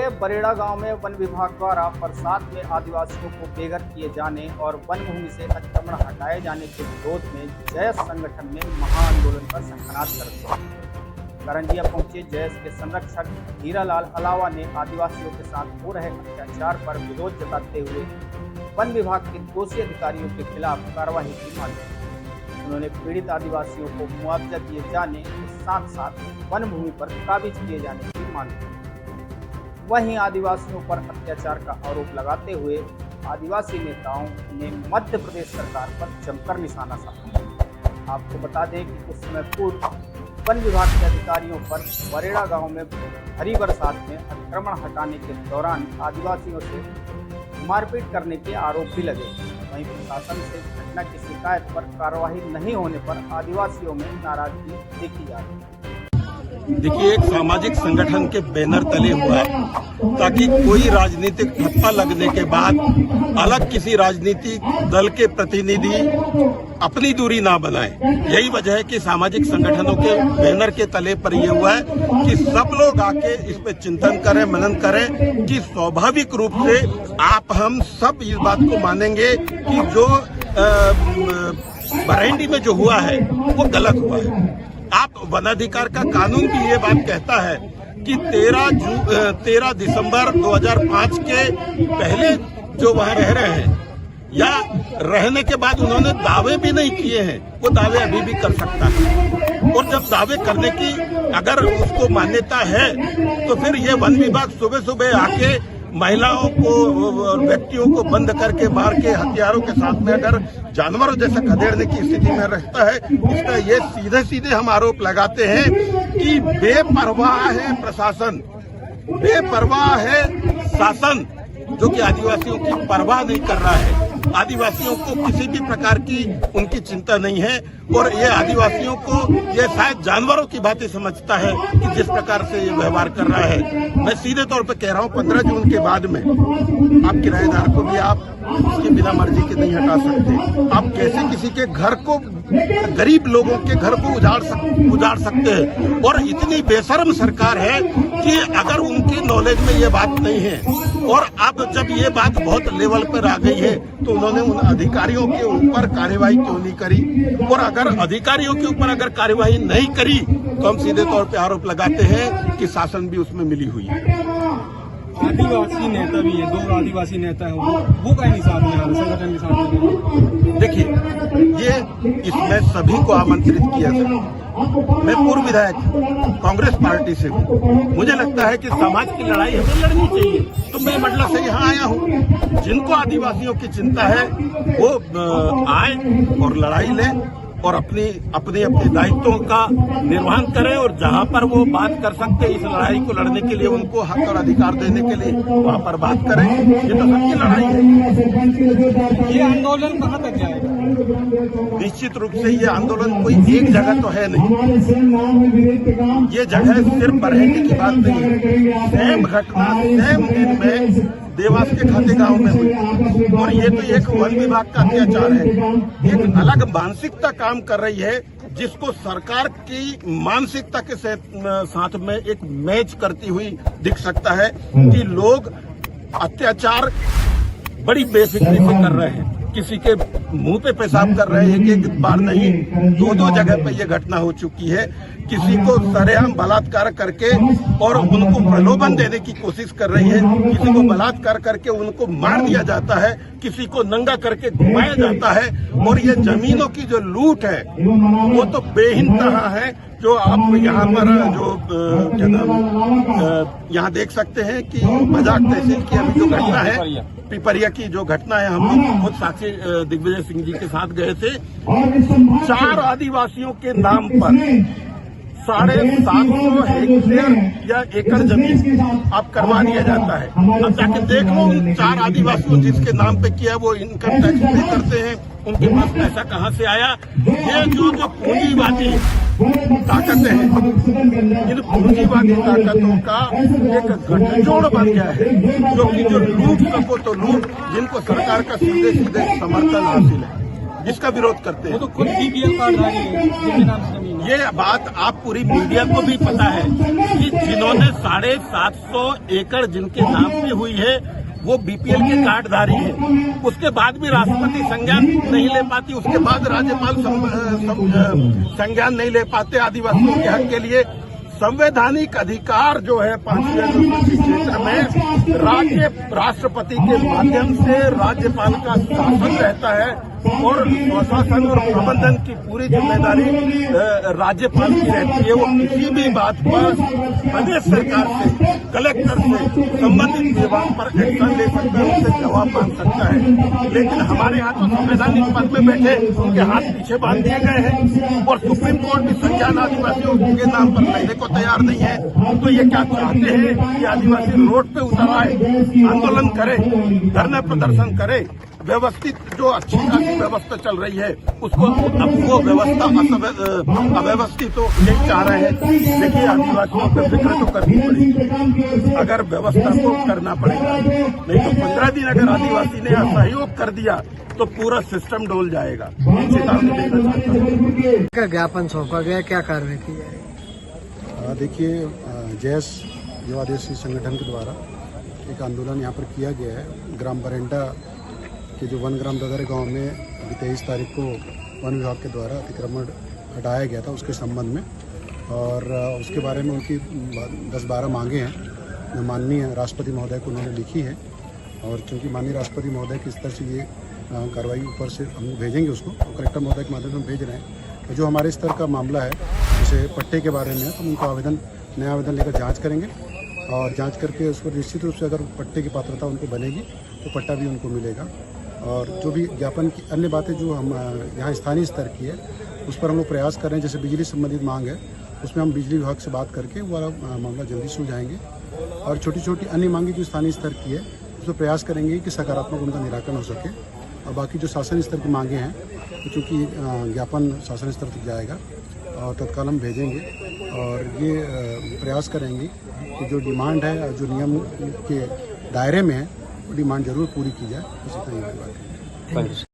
के बरेड़ा गांव में वन विभाग द्वारा बरसात में आदिवासियों को बेघर किए जाने और वन भूमि से अतिक्रमण हटाए जाने के विरोध में जयस संगठन ने महाआंदोलन का शंखनाद कर दिया। करंजिया पहुंचे जयस के संरक्षक हीरालाल अलावा ने आदिवासियों के साथ हो रहे अत्याचार पर विरोध जताते हुए वन विभाग के दोषी अधिकारियों के खिलाफ कार्रवाई की मांग की। उन्होंने पीड़ित आदिवासियों को मुआवजा दिए जाने के साथ साथ वन भूमि पर काबिज किए जाने की मांग की। वहीं आदिवासियों पर अत्याचार का आरोप लगाते हुए आदिवासी नेताओं ने मध्य प्रदेश सरकार पर जमकर निशाना साधा। आपको बता दें कि कुछ समय पूर्व वन विभाग के अधिकारियों पर बरेड़ा गांव में भारी बरसात में अतिक्रमण हटाने के दौरान आदिवासियों से मारपीट करने के आरोप भी लगे। वहीं प्रशासन से घटना की शिकायत पर कार्रवाई नहीं होने पर आदिवासियों में नाराजगी देखी जा रही है। देखिए, एक सामाजिक संगठन के बैनर तले हुआ है ताकि कोई राजनीतिक ठप्पा लगने के बाद अलग किसी राजनीतिक दल के प्रतिनिधि अपनी दूरी ना बनाए। यही वजह है कि सामाजिक संगठनों के बैनर के तले पर यह हुआ है कि सब लोग आके इस पे चिंतन करें, मनन करें कि स्वाभाविक रूप से आप हम सब इस बात को मानेंगे कि जो बरेंडी में जो हुआ है वो गलत हुआ है। आप वनाधिकार का कानून भी ये बात कहता है कि 13 दिसंबर 2005 के पहले जो वहाँ रह रहे हैं या रहने के बाद उन्होंने दावे भी नहीं किए हैं, वो दावे अभी भी कर सकता है। और जब दावे करने की अगर उसको मान्यता है तो फिर ये वन विभाग सुबह सुबह आके महिलाओं को और व्यक्तियों को बंद करके बाहर के हथियारों के साथ में अगर जानवरों जैसा खदेड़ने की स्थिति में रहता है, इसका ये सीधे सीधे हम आरोप लगाते हैं कि बेपरवाह है प्रशासन, बेपरवाह है शासन, जो कि आदिवासियों की परवाह नहीं कर रहा है। आदिवासियों को किसी भी प्रकार की उनकी चिंता नहीं है और ये आदिवासियों को ये शायद जानवरों की बातें समझता है कि जिस प्रकार से ये व्यवहार कर रहा है। मैं सीधे तौर पे कह रहा हूँ 15 जून के बाद में आप किराएदार को भी आप उसकी बिना मर्जी के नहीं हटा सकते। आप कैसे किसी के घर को, गरीब लोगों के घर को उजाड़ सकते हैं। और इतनी बेशर्म सरकार है कि अगर उनके नॉलेज में ये बात नहीं है और अब जब ये बात बहुत लेवल पर आ गई है तो उन्होंने उन अधिकारियों के ऊपर कार्यवाही क्यों नहीं करी। और अगर अधिकारियों के ऊपर अगर कार्यवाही नहीं करी तो हम सीधे तौर पे आरोप लगाते हैं कि शासन भी उसमें मिली हुई है। आदिवासी नेता भी है, 2 आदिवासी नेता है, वो कहीं नहीं साथ में संगठन के साथ। देखिए, ये इसमें सभी को आमंत्रित किया गया। मैं पूर्व विधायक कांग्रेस पार्टी से हूँ। मुझे लगता है कि समाज की लड़ाई हमें लड़नी चाहिए, तो मैं मतलब से यहाँ आया हूँ। जिनको आदिवासियों की चिंता है वो आए और लड़ाई लें और अपने दायित्वों का निर्वहन करें और जहां पर वो बात कर सकते हैं इस लड़ाई को लड़ने के लिए, उनको हक और अधिकार देने के लिए वहां पर बात करें। ये तो सबकी लड़ाई है। ये आंदोलन कहां तक जाएगा? निश्चित रूप से ये आंदोलन कोई एक जगह तो है नहीं, ये जगह सिर्फ बरेंडी की बात नहीं है। सेम घटना सेम दिन में देवास के खाते गांव में हुई और ये तो एक वन विभाग का अत्याचार है। एक अलग मानसिकता काम कर रही है जिसको सरकार की मानसिकता के साथ में एक मैच करती हुई दिख सकता है कि लोग अत्याचार बड़ी बेफिक्री से कर रहे हैं। किसी के मुंह पे पेशाब कर रहे हैं, एक बार नहीं 2 जगह पे ये घटना हो चुकी है। किसी को सरेआम बलात्कार करके और उनको प्रलोभन देने की कोशिश कर रही है, किसी को बलात्कार करके उनको मार दिया जाता है, किसी को नंगा करके घुमाया जाता है। और ये जमीनों की जो लूट है वो तो बेइंतहा है। जो आप यहाँ पर यहाँ देख सकते हैं कि मजाक तहसील की अभी जो घटना है, पिपरिया की जो घटना है, हम लोग खुद साक्षी दिग्विजय सिंह जी के साथ गए थे। 4 आदिवासियों के नाम पर 750 हेक्टेयर या एकड़ जमीन अब करवा दिया जाता है। अब जाके देख लो, 4 आदिवासियों जिसके नाम पे किया वो इनकम टैक्स पे करते हैं, उनके पास पैसा कहाँ से आया। ये जो पूंजीवादी ताकतें हैं, इन पूंजीवादी ताकतों का एक गठजोड़ बन गया है जो कि जो लूट सको तो लूट, जिनको सरकार का सीधे सीधे समर्थन हासिल है, जिसका विरोध करते हैं। वो तो खुद BPL कार्ड है जिनके नाम से जमीन ये बात आप पूरी मीडिया को भी पता है कि जिन्होंने 750 एकड़ जिनके नाम पे हुई है वो बीपीएल के कार्डधारी है। उसके बाद भी राष्ट्रपति संज्ञान नहीं ले पाती, उसके बाद राज्यपाल संज्ञान नहीं ले पाते आदिवासियों के हक के लिए। संवैधानिक अधिकार जो है 5वें अनुसूची क्षेत्र में राष्ट्रपति के माध्यम से राज्यपाल का शासन रहता है और प्रशासन और प्रबंधन की पूरी जिम्मेदारी राज्यपाल की रहती है। वो किसी भी बात पर प्रदेश सरकार से, कलेक्टर से, संबंधित विभाग पर एक्शन ले सकता है, उनसे जवाब मांग सकता है। लेकिन हमारे यहाँ तो संवैधानिक पद में बैठे उनके हाथ पीछे बांध दिए गए हैं और सुप्रीम कोर्ट भी संज्ञान आदिवासियों के नाम पर लेने को तैयार नहीं है। तो ये क्या चाहते हैं कि आदिवासी रोड पे उतर आए, आंदोलन करे, धरना प्रदर्शन करे, व्यवस्थित जो अच्छी खासी व्यवस्था चल रही है उसको अब वो व्यवस्था अव्यवस्थित तो यही चाह रहे हैं। देखिए, आदिवासियों पर फिक्र तो करनी पड़ेगी, अगर व्यवस्था को करना पड़ेगा, नहीं तो 15 दिन अगर आदिवासी ने असहयोग कर दिया तो पूरा सिस्टम डोल जाएगा। चेतावनी देना चाहता हूँ। ज्ञापन सौंपा गया, क्या कार्रवाई की जाएगी? देखिए, जैस युवा आदिवासी संगठन के द्वारा एक आंदोलन यहाँ पर किया गया है। ग्राम बरेंटा के जो वन ग्राम ददर गांव में अभी 23 तारीख को वन विभाग के द्वारा अतिक्रमण हटाया गया था उसके संबंध में, और उसके बारे में उनकी 10-12 मांगे हैं माननीय राष्ट्रपति महोदय को उन्होंने लिखी है। और चूँकि माननीय राष्ट्रपति महोदय किस तरह से ये कार्रवाई ऊपर से हम भेजेंगे उसको, कलेक्टर महोदय के माध्यम से हम भेज रहे हैं। तो जो हमारे स्तर का मामला है जैसे पट्टे के बारे में है, तो उनका नया आवेदन लेकर जाँच करेंगे और जाँच करके उसको निश्चित रूप से अगर पट्टे की पात्रता उनको बनेगी तो पट्टा भी उनको मिलेगा। और जो भी ज्ञापन की अन्य बातें जो हम यहाँ स्थानीय स्तर की है उस पर हम लोग प्रयास कर रहे हैं। जैसे बिजली संबंधित मांग है उसमें हम बिजली विभाग से बात करके वो मामला जल्दी सुलझाएंगे। और छोटी छोटी अन्य मांगे जो स्थानीय स्तर की है उस पर प्रयास करेंगे कि सकारात्मक उनका निराकरण हो सके। और बाकी जो शासन स्तर की मांगे हैं तो चूँकि ज्ञापन शासन स्तर तक जाएगा और तत्काल हम भेजेंगे और ये प्रयास करेंगे कि जो डिमांड है जो नियम के दायरे में है वो डिमांड जरूर पूरी की जाए। इसी तरह की बात है।